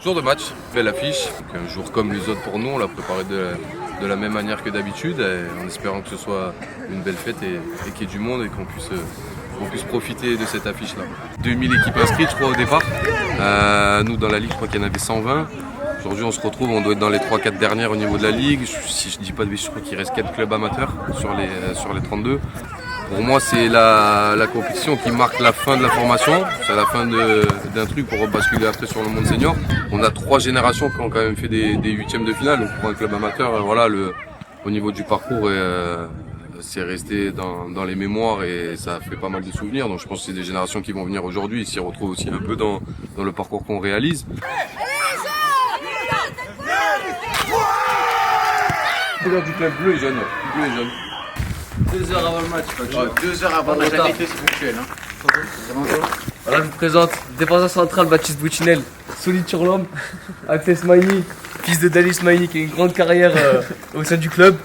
Jour de match, on fait l'affiche. Un jour comme les autres pour nous, on l'a préparé de la même manière que d'habitude, en espérant que ce soit une belle fête et qu'il y ait du monde et qu'on puisse profiter de cette affiche-là. 2000 équipes inscrites, je crois, au départ. Nous, dans la Ligue, je crois qu'il y en avait 120. Aujourd'hui, on se retrouve, on doit être dans les 3-4 dernières au niveau de la Ligue. Si je dis pas de bêtises, je crois qu'il reste 4 clubs amateurs sur les 32. Pour moi, c'est la compétition qui marque la fin de la formation. C'est la fin d'un truc pour basculer après sur le monde senior. On a 3 générations qui ont quand même fait des huitièmes de finale. Donc pour un club amateur, voilà, au niveau du parcours, c'est resté dans les mémoires et ça fait pas mal de souvenirs. Donc je pense que c'est des générations qui vont venir aujourd'hui et s'y retrouvent aussi un peu dans le parcours qu'on réalise. Couleur du club bleu et jaune. 2 heures avant le match. 2 heures avant, on n'a jamais été aussi ponctuel. Voilà, je vous présente défenseur central Baptiste Boutinel, solide sur l'homme. Axel Smaini, fils de Dali Smaini qui a une grande carrière au sein du club.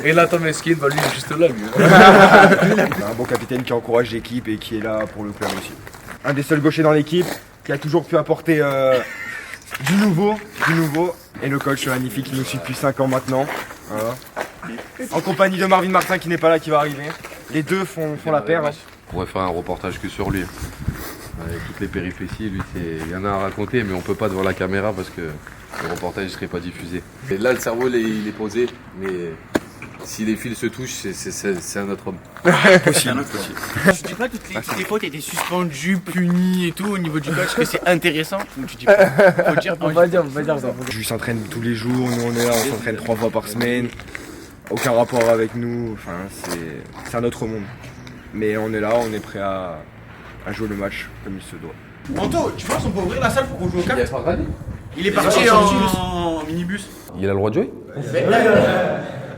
Et là, Tom Eskin, lui, il est juste là. Un bon capitaine qui encourage l'équipe et qui est là pour le club aussi. Un des seuls gauchers dans l'équipe qui a toujours pu apporter du nouveau. Et le coach magnifique qui nous suit depuis 5 ans maintenant. Voilà. En compagnie de Marvin Martin qui n'est pas là, qui va arriver. Les deux font la paire. On pourrait faire un reportage que sur lui. Avec toutes les péripéties, lui, il y en a à raconter, mais on peut pas devant la caméra parce que le reportage ne serait pas diffusé. Et là, le cerveau, il est posé, mais si les fils se touchent, c'est un autre homme. Possible. Tu dis pas que toutes les fautes étaient suspendues, punies et tout au niveau du coach, que c'est intéressant. Donc tu dis pas, faut le dire. On va dire ça. Jules s'entraîne tous les jours, nous on est là, on s'entraîne 3 fois par semaine. Aucun rapport avec nous, enfin c'est un autre monde. Mais on est là, on est prêt à jouer le match comme il se doit. Anto, tu penses qu'on peut ouvrir la salle pour qu'on joue au cartes? Il est parti en minibus. Il a le droit de jouer?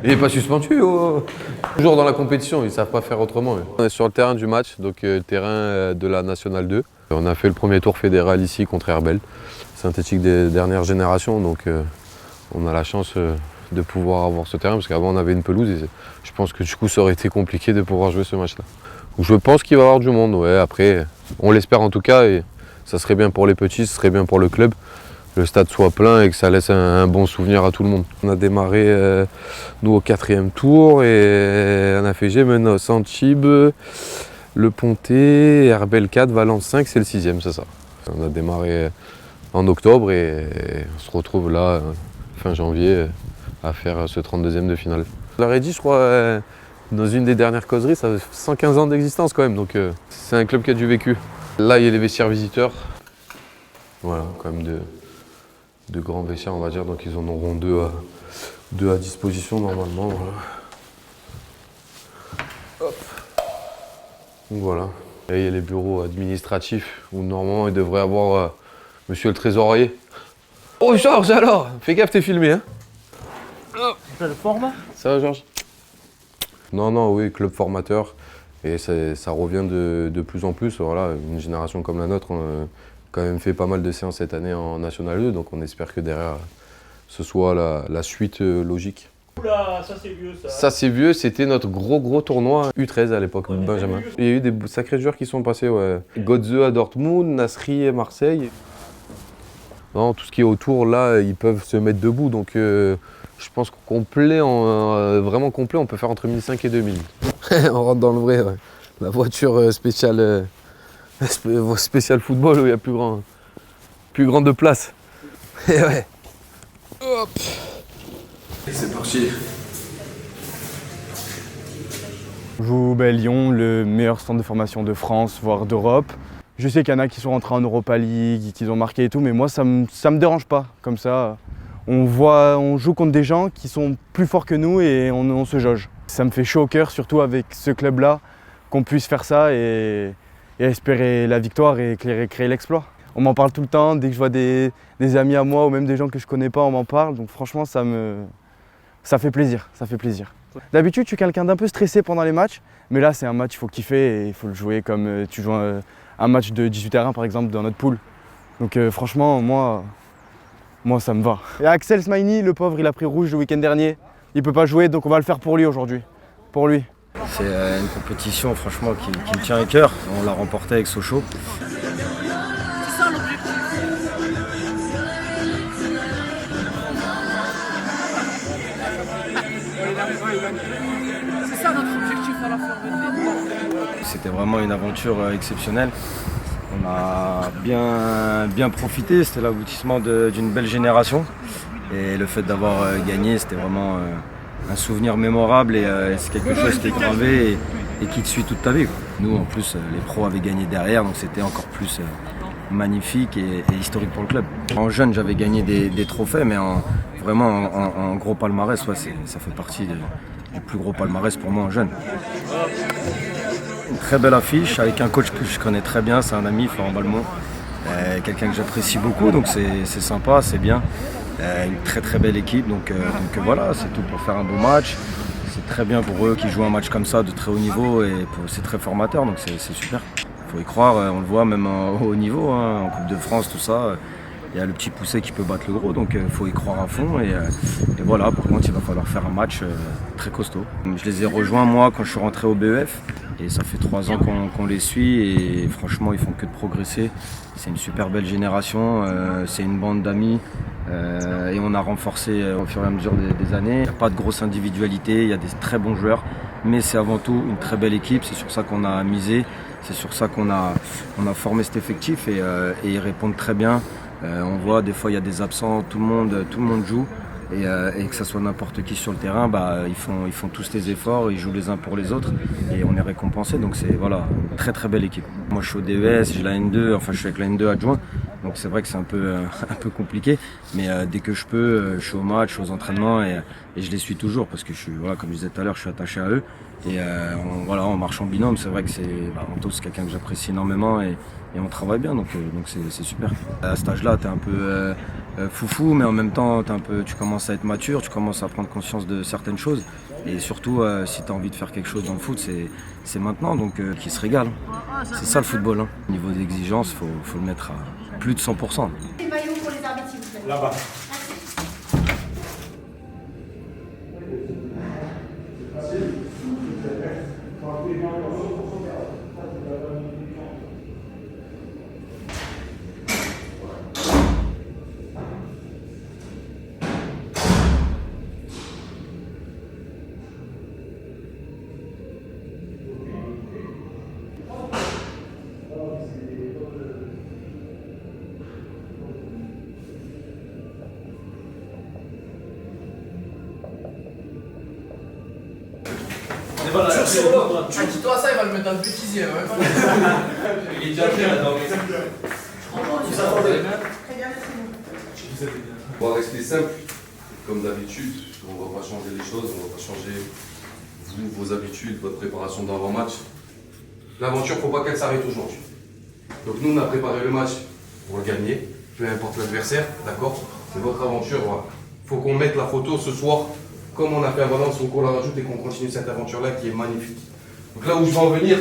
Il n'est pas suspendu. Toujours dans la compétition, ils ne savent pas faire autrement. On est sur le terrain du match, donc le terrain de la Nationale 2. On a fait le premier tour fédéral ici contre Herbel, synthétique des dernières générations. Donc on a la chance de pouvoir avoir ce terrain, parce qu'avant on avait une pelouse et je pense que du coup ça aurait été compliqué de pouvoir jouer ce match-là. Je pense qu'il va y avoir du monde, ouais. Après on l'espère en tout cas, et ça serait bien pour les petits, ce serait bien pour le club. Le stade soit plein et que ça laisse un bon souvenir à tout le monde. On a démarré nous au 4e tour et on a fait Gémenos, Antibes, Le Pontet, Herbel 4, Valence 5, c'est le 6e, c'est ça. On a démarré en octobre et on se retrouve là fin janvier à faire ce 32e de finale. Je leur ai dit, je crois, dans une des dernières causeries, ça fait 115 ans d'existence quand même, donc c'est un club qui a du vécu. Là, il y a les vestiaires visiteurs. Voilà, quand même de grands vestiaires, on va dire, donc ils en auront deux à disposition normalement. Voilà. Hop. Donc voilà. Et il y a les bureaux administratifs où normalement il devrait avoir monsieur le trésorier. Oh Georges alors, fais gaffe, t'es filmé hein. T'as le format? Ça va Georges? Non, oui, club formateur. Et ça revient de plus en plus. Voilà, une génération comme la nôtre, on a quand même fait pas mal de séances cette année en National 2, donc on espère que derrière ce soit la suite logique. Oula, ça c'est vieux ça. Ça c'est vieux, c'était notre gros tournoi U13 à l'époque, Benjamin. Il y a eu des sacrés joueurs qui sont passés, ouais. Godze à Dortmund, Nasri à Marseille. Non, tout ce qui est autour, là, ils peuvent se mettre debout, donc je pense qu'en complet, vraiment complet, on peut faire entre 1005 et 2000. On rentre dans le vrai, ouais. La voiture spéciale football où il y a plus grand de place. Et ouais. Hop. Et c'est parti. Je joue Lyon, le meilleur centre de formation de France, voire d'Europe. Je sais qu'il y en a qui sont rentrés en Europa League, qui ont marqué et tout, mais moi ça me dérange pas. Comme ça, on joue contre des gens qui sont plus forts que nous et on se jauge. Ça me fait chaud au cœur, surtout avec ce club-là, qu'on puisse faire ça et espérer la victoire et créer l'exploit. On m'en parle tout le temps, dès que je vois des amis à moi ou même des gens que je connais pas, on m'en parle. Donc franchement, ça fait plaisir, D'habitude, je suis quelqu'un d'un peu stressé pendant les matchs, mais là, c'est un match, il faut kiffer et il faut le jouer comme tu joues un match de 18-1 par exemple dans notre poule. Donc franchement, moi, ça me va. Et Axel Smaini, le pauvre, il a pris rouge le week-end dernier. Il peut pas jouer, donc on va le faire pour lui aujourd'hui. Pour lui. C'est une compétition franchement qui me tient à cœur. On l'a remporté avec Sochaux. C'est ça l'objectif. C'est ça notre objectif à la fin. C'était vraiment une aventure exceptionnelle. On a bien profité, c'était l'aboutissement d'une belle génération. Et le fait d'avoir gagné, c'était vraiment un souvenir mémorable et c'est quelque chose qui est gravé et qui te suit toute ta vie, quoi. Nous, en plus, les pros avaient gagné derrière, donc c'était encore plus magnifique et historique pour le club. En jeune, j'avais gagné des trophées, mais vraiment en gros palmarès, ouais, ça fait partie du plus gros palmarès pour moi en jeune. Une très belle affiche avec un coach que je connais très bien, c'est un ami, Florent Balmont, quelqu'un que j'apprécie beaucoup, donc c'est sympa, c'est bien. Une très belle équipe, donc voilà, c'est tout pour faire un beau match. C'est très bien pour eux qui jouent un match comme ça de très haut niveau et c'est très formateur, donc c'est super. Il faut y croire, on le voit même au haut niveau, hein, en Coupe de France, tout ça. Il y a le petit poussé qui peut battre le gros, donc il faut y croire à fond. Et voilà, par contre, il va falloir faire un match très costaud. Je les ai rejoints, moi, quand je suis rentré au BEF. Et ça fait 3 ans qu'on les suit et franchement, ils font que de progresser. C'est une super belle génération, c'est une bande d'amis. Et on a renforcé au fur et à mesure des années. Il n'y a pas de grosse individualité, il y a des très bons joueurs. Mais c'est avant tout une très belle équipe, c'est sur ça qu'on a misé. C'est sur ça qu'on a formé cet effectif et ils répondent très bien. On voit des fois il y a des absents, tout le monde joue et que ça soit n'importe qui sur le terrain, ils font tous les efforts, ils jouent les uns pour les autres et on est récompensé. Donc c'est voilà, une très belle équipe. Moi je suis au DES, j'ai la N2, enfin je suis avec la N2 adjoint. Donc c'est vrai que c'est un peu compliqué, mais dès que je peux, je suis au match, aux entraînements et je les suis toujours parce que je suis, voilà, comme je disais tout à l'heure, je suis attaché à eux et on marche en binôme. C'est vrai que Anto, c'est quelqu'un que j'apprécie énormément et on travaille bien, donc c'est super. À cet âge-là, tu es un peu foufou, mais en même temps, tu commences à être mature, tu commences à prendre conscience de certaines choses. Et surtout, si tu as envie de faire quelque chose dans le foot, c'est maintenant, donc qui se régale. C'est ça le football, hein. Au niveau d'exigence, il faut le mettre à plus de 100%. Les maillots pour les arbitres, s'il vous plaît. Là-bas. Dis-toi ça, il va le mettre dans le bêtisier. Il est déjà prêt là-dedans. On va rester simple, comme d'habitude. On ne va pas changer les choses, on ne va pas changer vos habitudes, votre préparation d'avant-match. L'aventure, il ne faut pas qu'elle s'arrête aujourd'hui. Donc nous, on a préparé le match pour le gagner, peu importe l'adversaire, d'accord? C'est votre aventure, voilà. Il faut qu'on mette la photo ce soir, comme on a fait à Valence, on la rajoute et qu'on continue cette aventure-là qui est magnifique. Donc là où je vais en venir,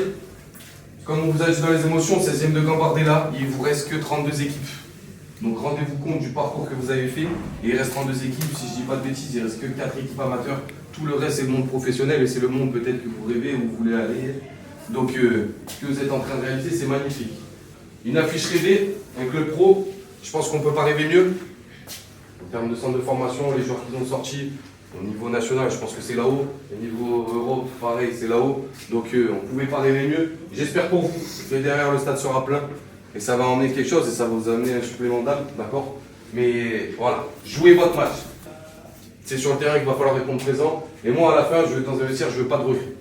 comme on vous a dit dans les émotions, 16e de Gambardella, il ne vous reste que 32 équipes. Donc rendez-vous compte du parcours que vous avez fait. Et il reste 32 équipes, si je ne dis pas de bêtises, il ne reste que 4 équipes amateurs. Tout le reste c'est le monde professionnel et c'est le monde peut-être que vous rêvez, où vous voulez aller. Donc ce que vous êtes en train de réaliser, c'est magnifique. Une affiche rêvée, un club pro, je pense qu'on ne peut pas rêver mieux. En termes de centre de formation, les joueurs qui ont sorti, au niveau national, je pense que c'est là-haut. Au niveau Europe, pareil, c'est là-haut. Donc on ne pouvait pas rêver mieux. J'espère pour vous que derrière le stade sera plein. Et ça va emmener quelque chose et ça va vous amener un supplément d'âme, d'accord? Mais voilà, jouez votre match. C'est sur le terrain qu'il va falloir répondre présent. Et moi, à la fin, je veux dans un vestiaire, je ne veux pas de refus.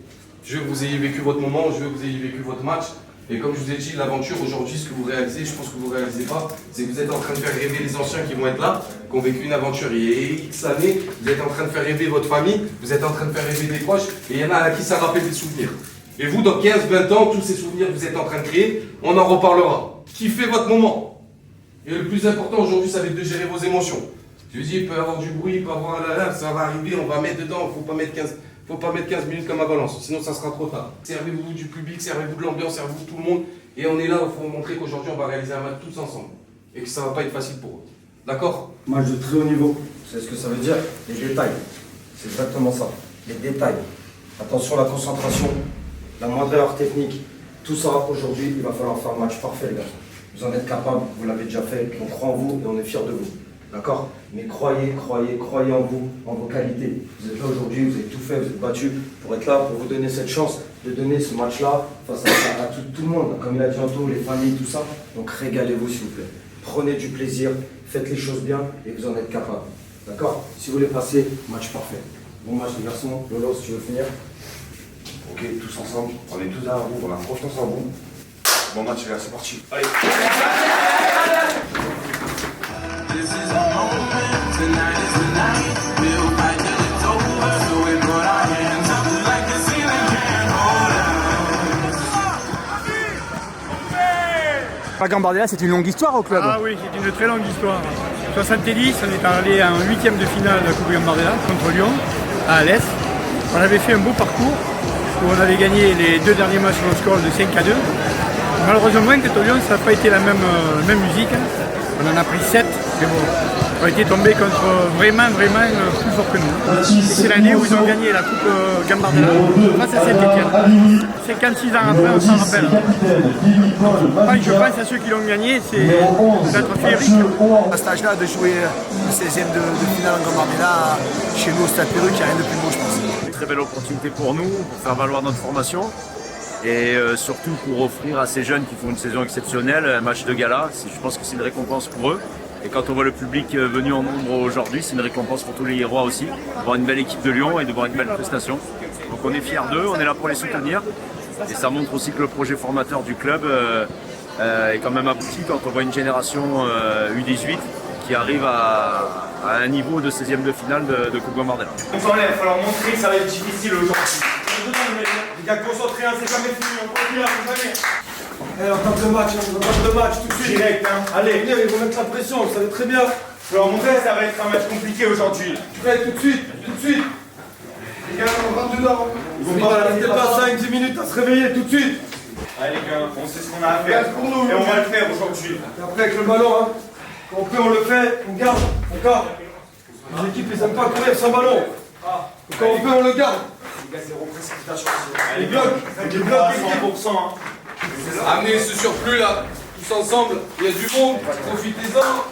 Je veux que vous ayez vécu votre moment, je veux que vous ayez vécu votre match. Et comme je vous ai dit, l'aventure aujourd'hui, ce que vous réalisez, je pense que vous ne réalisez pas, c'est que vous êtes en train de faire rêver les anciens qui vont être là, qui ont vécu une aventure il y a X années. Vous êtes en train de faire rêver votre famille, vous êtes en train de faire rêver des proches. Et il y en a à qui ça rappelle des souvenirs. Et vous, dans 15, 20 ans, tous ces souvenirs que vous êtes en train de créer, on en reparlera. Kiffez votre moment. Et le plus important aujourd'hui, ça va être de gérer vos émotions. Je vous dis, il peut y avoir du bruit, il peut y avoir ça va arriver, on va mettre dedans, il ne faut pas mettre 15 minutes comme à Valence, sinon ça sera trop tard. Servez-vous du public, servez-vous de l'ambiance, servez-vous de tout le monde. Et on est là pour montrer qu'aujourd'hui, on va réaliser un match tous ensemble. Et que ça ne va pas être facile pour eux. D'accord? Match de très haut niveau, c'est ce que ça veut dire, les détails. C'est exactement ça, les détails. Attention à la concentration, la moindre erreur technique. Tout ça, aujourd'hui, il va falloir faire un match parfait, les gars. Vous en êtes capables, vous l'avez déjà fait, on croit en vous et on est fiers de vous. D'accord? Mais croyez en vous, en vos qualités. Vous êtes là aujourd'hui, vous avez tout fait, vous êtes battu pour être là, pour vous donner cette chance de donner ce match-là face à tout le monde, comme il a dit Anto, les familles, tout ça. Donc régalez-vous s'il vous plaît. Prenez du plaisir, faites les choses bien et vous en êtes capable. D'accord? Si vous voulez passer, match parfait. Bon match les garçons. Lolo, si tu veux finir. Ok, tous ensemble, on est tous derrière vous, on a confiance en vous. Bon match les gars, c'est parti. Allez. Gambardella, c'est une longue histoire au club. Ah oui, c'est une très longue histoire. 70, on est allé en 8e de finale de la Coupe Gambardella contre Lyon, à Alès. On avait fait un beau parcours où on avait gagné les 2 derniers matchs sur le score de 5-2. Malheureusement, contre Lyon, ça n'a pas été la même musique. On en a pris 7, mais bon, on a été tombé contre vraiment plus fort que nous. C'est l'année où ils ont gagné la Coupe Gambardella face à Saint-Etienne. 56 ans après, on s'en rappelle. Je pense à ceux qui l'ont gagné, c'est d'être féerique. À cet âge-là, de jouer le 16e de finale en Gambardella, chez nous au Stade Perru, il n'y a rien de plus beau, je pense. Une très belle opportunité pour nous, pour faire valoir notre formation et surtout pour offrir à ces jeunes qui font une saison exceptionnelle un match de gala. Je pense que c'est une récompense pour eux. Et quand on voit le public venu en nombre aujourd'hui, c'est une récompense pour tous les Hérois aussi, de voir une belle équipe de Lyon et de voir une belle prestation. Donc on est fiers d'eux, on est là pour les soutenir. Et ça montre aussi que le projet formateur du club est quand même abouti quand on voit une génération U18 qui arrive à un niveau de 16e de finale de Coupe Gambardella. Il va falloir montrer que ça va être difficile aujourd'hui. Les gars, concentrés, c'est jamais fini, on continue à jamais. Allez, on tape le match, tout de suite. Direct, hein. Allez, ils vont mettre la pression, vous savez très bien. Je vais leur montrer que ça va être un match compliqué aujourd'hui. Prêt, tout de suite. Les gars, on rentre dedans. Ils vont pas rester pas 5-10 minutes à se réveiller tout de suite. Allez les gars, on sait ce qu'on a à faire. Pour nous, et on va le faire aujourd'hui. Et après, avec le ballon, hein. Quand on peut, on le fait, on garde, d'accord. Les équipes, ils n'aiment pas courir sans ballon. Donc, quand on peut, on le garde. Les gars, zéro précipitation. Les blocs, les blocs à 100%. Hein. Amenez ce surplus là, tous ensemble, il y a du monde, profitez-en.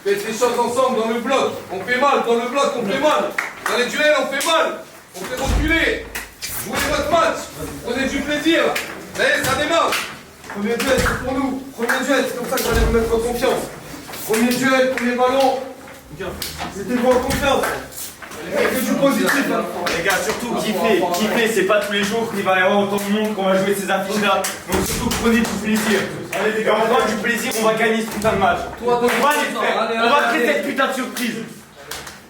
Faites les choses ensemble dans le bloc. On fait mal, dans le bloc, on fait mal. Dans les duels, on fait mal. On fait reculer. Jouez votre match. Prenez du plaisir. Allez, ça démarre. Premier duel, c'est pour nous. Premier duel, c'est comme ça que j'allais vous mettre en confiance. Premier duel, premier ballon. Mettez-vous en confiance. Que du positif. Hein. Les gars, surtout kiffez, c'est pas tous les jours qu'il va y avoir autant de monde qu'on va jouer ces affiches-là. Donc surtout prenez du plaisir. Allez les gars, on prend du plaisir, on va gagner ce putain de match. On va les faire, on va créer cette putain de surprise.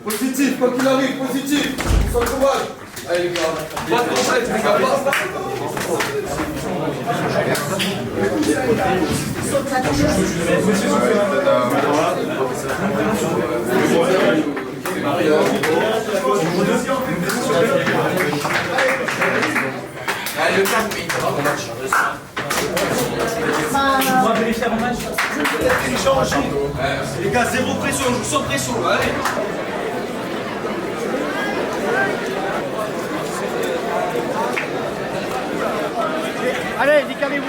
Positif, quoi qu'il arrive, positif. On s'encourage. Allez les gars, pas de complexe les gars, allez le temps, On va vérifier avant match. Les gars, zéro pression, je joue sans pression. Allez. Allez, décalez-vous.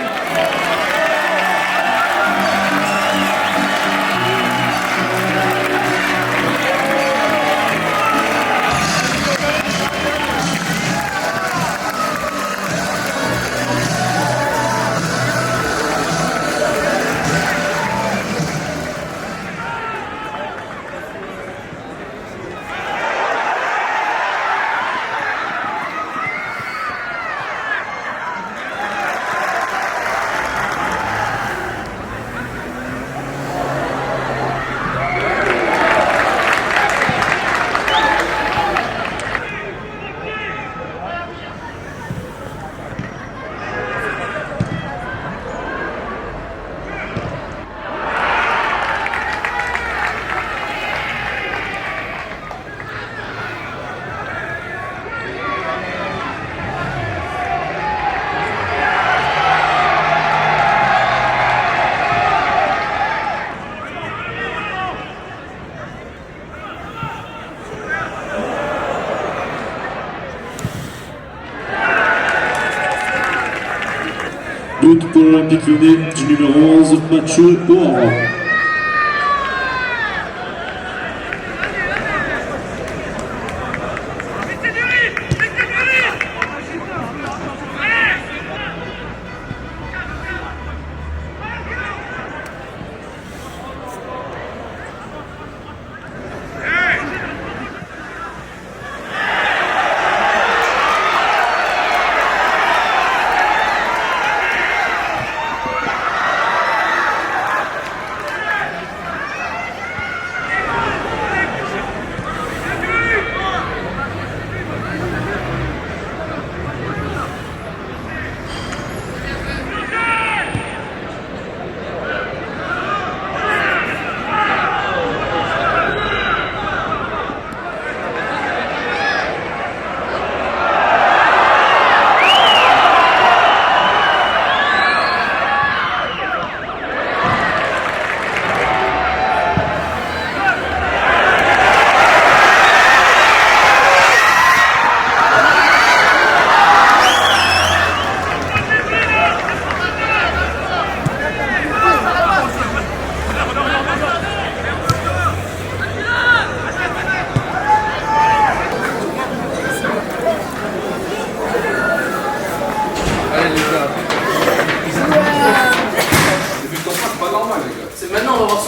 But pour l'Olympique Lyonnais du numéro 11, Mathieu Bourg.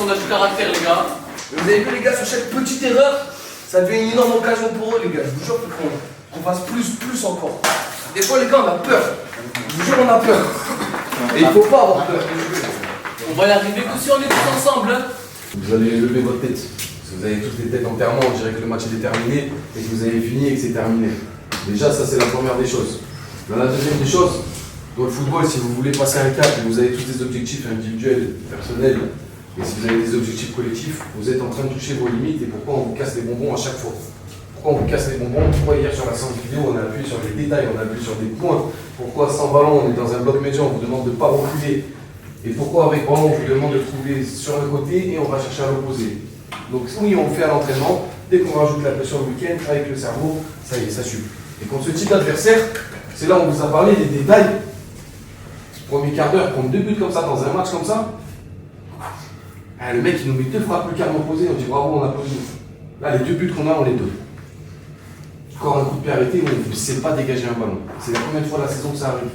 on a du caractère, les gars. Vous avez vu, les gars, sur chaque petite erreur, ça devient une énorme occasion pour eux, les gars. Je vous jure qu'on fasse plus encore. Des fois, les gars, on a peur. Je vous jure, on a peur. Et il faut pas avoir peur. On va y arriver que si on est tous ensemble. Hein. Vous allez lever votre tête. Parce que vous avez toutes les têtes en terrement, on dirait que le match est terminé et que vous avez fini et que c'est terminé. Déjà, ça c'est la première des choses. Dans la deuxième des choses, dans le football, si vous voulez passer un cap et vous avez tous des objectifs individuels, personnels, et si vous avez des objectifs collectifs, vous êtes en train de toucher vos limites et pourquoi on vous casse les bonbons à chaque fois. Pourquoi on vous casse les bonbons? Pourquoi hier sur la séance vidéo on a appuyé sur les détails, on a appuyé sur des points? Pourquoi sans ballon on est dans un bloc médian, on vous demande de ne pas reculer? Et pourquoi avec ballon on vous demande de trouver sur le côté et on va chercher à l'opposé? Donc oui, on le fait à l'entraînement, dès qu'on rajoute la pression le week-end, avec le cerveau, ça y est, ça suit. Et contre ce type d'adversaire, c'est là où on vous a parlé des détails. Premier quart d'heure, prendre 2 buts comme ça dans un match comme ça, ah, le mec il nous met 2 frappes le quart opposé, on dit bravo, on applaudit. Là, les 2 buts qu'on a, on les donne. Encore un coup de pied arrêté, on ne sait pas dégager un ballon. C'est la première fois de la saison que ça arrive.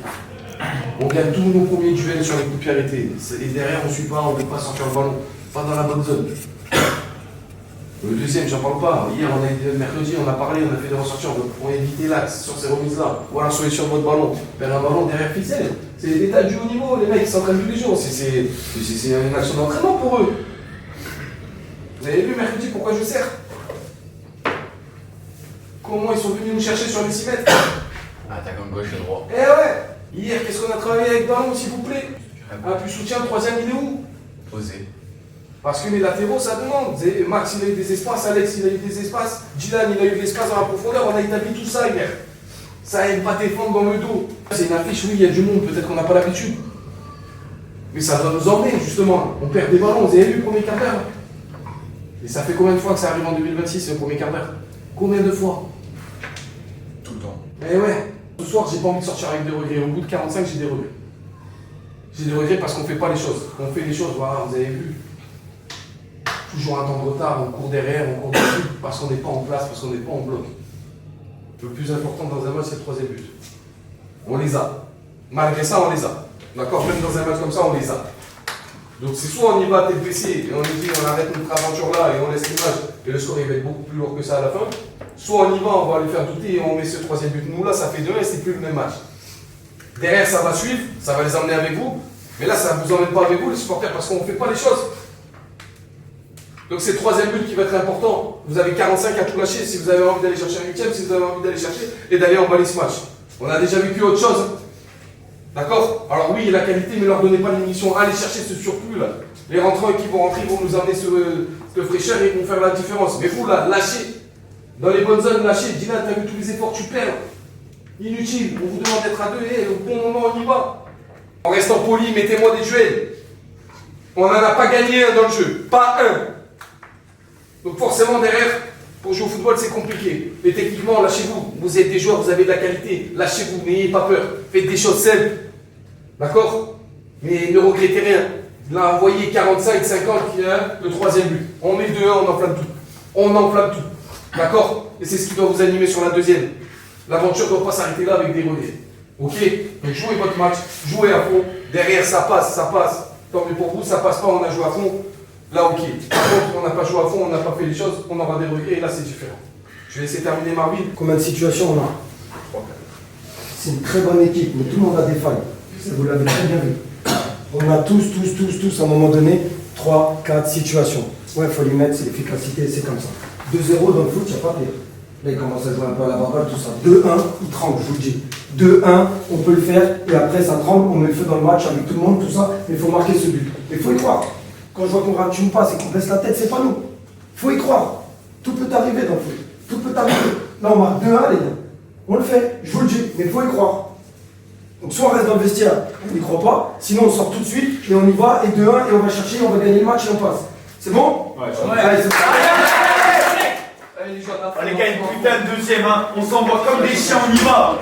On gagne tous nos premiers duels sur les coups de pied arrêtés. Et derrière, on ne suit pas, on ne veut pas sortir le ballon. Pas dans la bonne zone. Le deuxième, j'en parle pas. Hier, mercredi, on a parlé, on a fait des ressorties pour éviter l'axe sur ces remises-là. Ou alors sur les sur votre ballon. Faire un ballon derrière ficelle. C'est les détails du haut niveau, les mecs, ils s'entraînent tous les jours. C'est une action d'entraînement pour eux. Vous avez vu mercredi pourquoi je sers? Comment ils sont venus nous chercher sur les 6 mètres? Attaque en gauche et droit. Eh ouais! Hier, qu'est-ce qu'on a travaillé avec ballon, s'il vous plaît? Appui soutien, le troisième, il est où? Posé. Parce que les latéraux, ça demande. Max, il a eu des espaces, Alex, il a eu des espaces, Dylan, il a eu de l'espace dans la profondeur, on a établi tout ça hier. Ça aime pas défendre dans le dos. C'est une affiche, oui, il y a du monde, peut-être qu'on n'a pas l'habitude. Mais ça doit nous emmener, justement. On perd des ballons, vous avez vu le premier quart d'heure? Et ça fait combien de fois que ça arrive en 2026, le premier quart d'heure? Combien de fois? Tout le temps. Eh ouais. Ce soir, j'ai pas envie de sortir avec des regrets. Au bout de 45, j'ai des regrets. J'ai des regrets parce qu'on fait pas les choses. On fait les choses, voilà, vous avez vu. Toujours un temps de retard, on court derrière, on court dessus, parce qu'on n'est pas en place, parce qu'on n'est pas en bloc. Le plus important dans un match, c'est le troisième but. On les a. Malgré ça, on les a. D'accord? Même dans un match comme ça, on les a. Donc c'est soit on y va tête baissée et on dit on arrête notre aventure là et on laisse l'image et le score il va être beaucoup plus lourd que ça à la fin. Soit on y va, on va les faire douter et on met ce troisième but. Nous là, ça fait 2 et c'est plus le même match. Derrière, ça va suivre, ça va les emmener avec vous. Mais là, ça ne vous emmène pas avec vous, les supporters, parce qu'on ne fait pas les choses. Donc c'est le troisième but qui va être important. Vous avez 45 à tout lâcher si vous avez envie d'aller chercher un 8ème, si vous avez envie d'aller chercher et d'aller emballer ce match. On a déjà vécu autre chose. D'accord? Alors oui, la qualité, mais ne leur donnez pas l'émission. Allez chercher ce surplus là. Les rentrants qui vont rentrer, ils vont nous amener ce fraîcheur et ils vont faire la différence. Mais vous là, lâchez. Dans les bonnes zones, lâchez. Dylan, t'as vu tous les efforts que tu perds. Inutile. On vous demande d'être à 2 et au bon moment, on y va. En restant poli, mettez-moi des duels. On n'en a pas gagné un dans le jeu. Pas un. Donc forcément, derrière, pour jouer au football, c'est compliqué. Mais techniquement, lâchez-vous. Vous êtes des joueurs, vous avez de la qualité. Lâchez-vous, n'ayez pas peur. Faites des choses simples. D'accord? Mais ne regrettez rien. Là, envoyez 45, 50, le troisième but. On met 2-1, on enflamme tout. On enflamme tout. D'accord? Et c'est ce qui doit vous animer sur la deuxième. L'aventure ne doit pas s'arrêter là avec des relais. Ok? Donc jouez votre match, jouez à fond. Derrière, ça passe, ça passe. Tant mieux pour vous, ça passe pas, on a joué à fond. Là, ok. Par contre, on n'a pas joué à fond, on n'a pas fait les choses, on aura des regrets et là, c'est différent. Je vais laisser terminer Marvin. Combien de situations on a? C'est une très bonne équipe, mais tout le monde a des failles. Vous l'avez très bien vu. On a tous, à un moment donné, 3, 4 situations. Ouais, il faut les mettre, c'est l'efficacité, c'est comme ça. 2-0 dans le foot, il n'y a pas pire. Là, il commence à jouer un peu à la baballe, tout ça. 2-1, il tremble, je vous le dis. 2-1, on peut le faire, et après ça tremble, on met le feu dans le match avec tout le monde, tout ça, mais il faut marquer ce but. Mais il faut y croire. Quand je vois qu'on rate une passe et qu'on baisse la tête, c'est pas nous. Il faut y croire. Tout peut arriver dans le foot. Tout peut arriver. Là, on marque 2-1, les gars. On le fait, je vous le dis, mais il faut y croire. Donc soit on reste dans le vestiaire, on n'y croit pas, sinon on sort tout de suite, et on y va, et 2-1, et on va chercher, on va gagner le match, et on passe. C'est bon? Ouais, allez, c'est ça. Les gars, une putain de deuxième, hein. On s'envoie comme des chiens, on y va.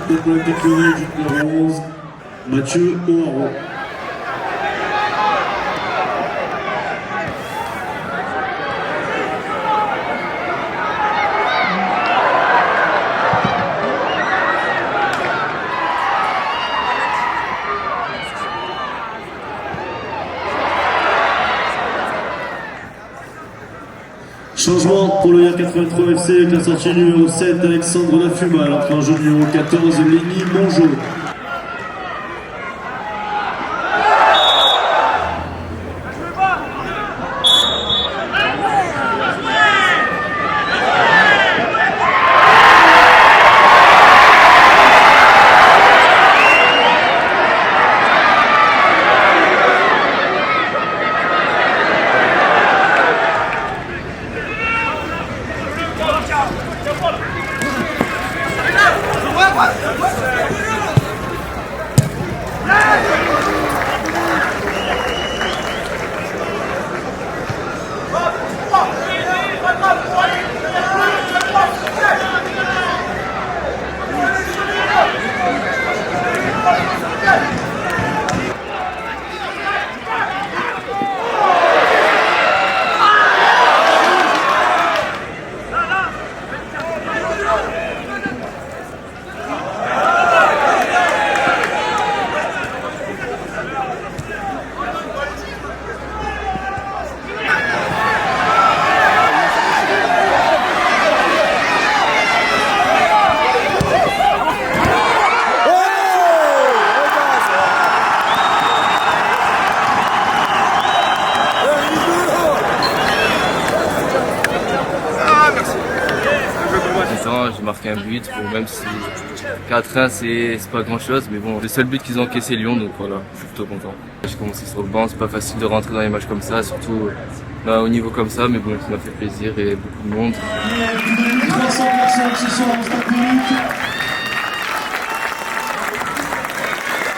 Et pour la écurie du numéro 11, Mathieu O'Haro. Changement pour le IR83 FC avec la sortie numéro 7, Alexandre Lafuma, l'entrée en jeu numéro 14, Léni Mongeau. J'ai marqué un but, bon, même si 4-1 c'est pas grand chose, mais bon, le seul but qu'ils ont encaissé Lyon, donc voilà, je suis plutôt content. J'ai commencé sur le banc, c'est pas facile de rentrer dans les matchs comme ça, surtout au niveau comme ça, mais bon, ça m'a fait plaisir et beaucoup de monde. 300 personnes ce soir au Stade Philippe.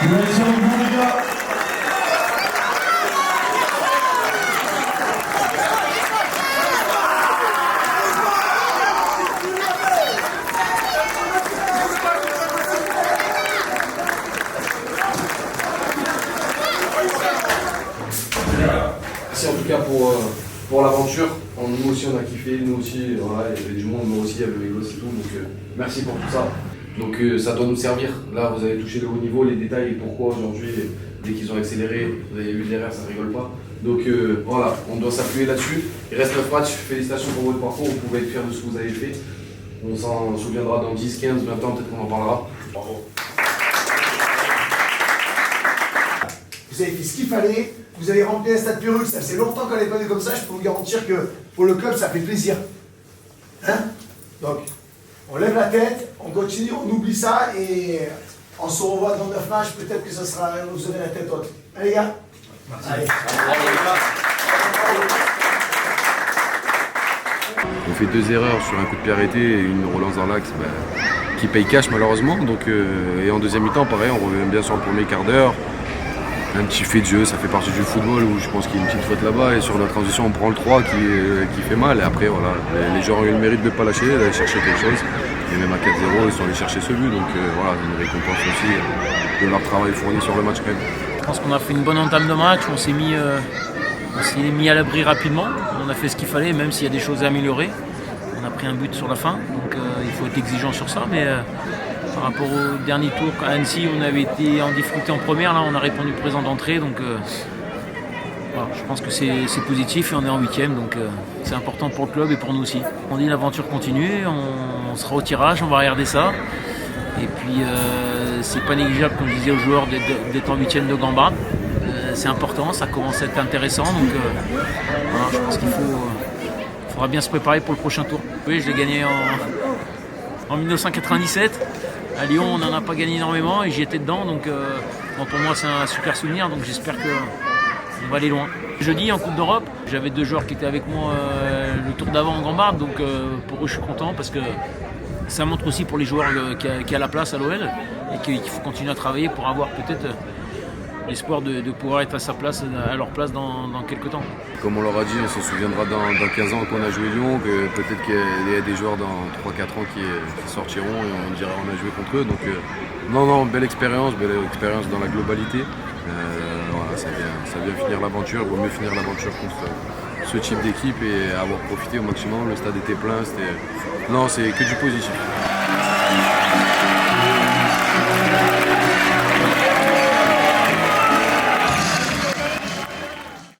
Vous allez sur le bon, les gars. Merci en tout cas pour l'aventure. Nous aussi on a kiffé, nous aussi, voilà, il y avait du monde, moi aussi il y avait les gosses et tout, donc merci pour tout ça. Donc ça doit nous servir. Là vous avez touché le haut niveau, les détails, pourquoi aujourd'hui, dès qu'ils ont accéléré, vous avez vu derrière, ça rigole pas. Donc voilà, on doit s'appuyer là-dessus. Il reste 9 matchs, félicitations pour votre parcours, vous pouvez être fiers de ce que vous avez fait. On s'en souviendra dans 10, 15, 20 ans, peut-être qu'on en parlera. Bravo. Vous avez fait ce qu'il fallait, vous avez rempli un stade Pérux, ça fait longtemps qu'on n'avait pas vu comme ça, je peux vous garantir que pour le club ça fait plaisir. Hein? Donc, on lève la tête, on continue, on oublie ça et on se revoit dans 9 matchs, peut-être que ça sera, vous aurez la tête haute. Allez les gars. Merci. Allez. On fait 2 erreurs sur un coup de pied arrêté et une relance dans l'axe qui paye cash malheureusement. Donc, et en deuxième mi-temps, pareil, on revient bien sur le premier quart d'heure. Un petit fait de jeu, ça fait partie du football où je pense qu'il y a une petite faute là-bas et sur la transition on prend le 3 qui fait mal et après voilà, les joueurs ont eu le mérite de ne pas lâcher, d'aller chercher quelque chose et même à 4-0 ils sont allés chercher ce but donc voilà, une récompense aussi de leur travail fourni sur le match quand même. Je pense qu'on a fait une bonne entame de match, on s'est mis à l'abri rapidement, on a fait ce qu'il fallait même s'il y a des choses à améliorer. On a pris un but sur la fin donc il faut être exigeant sur ça mais par rapport au dernier tour à Annecy, on avait été en difficulté en première, là on a répondu présent d'entrée, donc voilà, je pense que c'est positif et on est en 8e, donc c'est important pour le club et pour nous aussi. On dit l'aventure continue, on sera au tirage, on va regarder ça, et puis c'est pas négligeable comme je disais aux joueurs d'être en 8e de Gambard, c'est important, ça commence à être intéressant, donc voilà, je pense qu'il faudra bien se préparer pour le prochain tour. Oui, je l'ai gagné en 1997. À Lyon, on n'en a pas gagné énormément et j'y étais dedans, donc bon, pour moi c'est un super souvenir, donc j'espère qu'on va aller loin. Jeudi en Coupe d'Europe, j'avais 2 joueurs qui étaient avec moi le tour d'avant en Gambard, donc pour eux je suis content parce que ça montre aussi pour les joueurs qu'il y a la place à l'OL et qu'il faut continuer à travailler pour avoir peut-être l'espoir de pouvoir être à leur place dans quelques temps. Comme on leur a dit, on se souviendra dans 15 ans qu'on a joué Lyon, que peut-être qu'il y a des joueurs dans 3-4 ans qui sortiront et on dira on a joué contre eux. Donc non, belle expérience dans la globalité. Voilà, ça vient finir l'aventure, il vaut mieux finir l'aventure contre ce type d'équipe et avoir profité au maximum. Le stade était plein, non, c'est que du positif.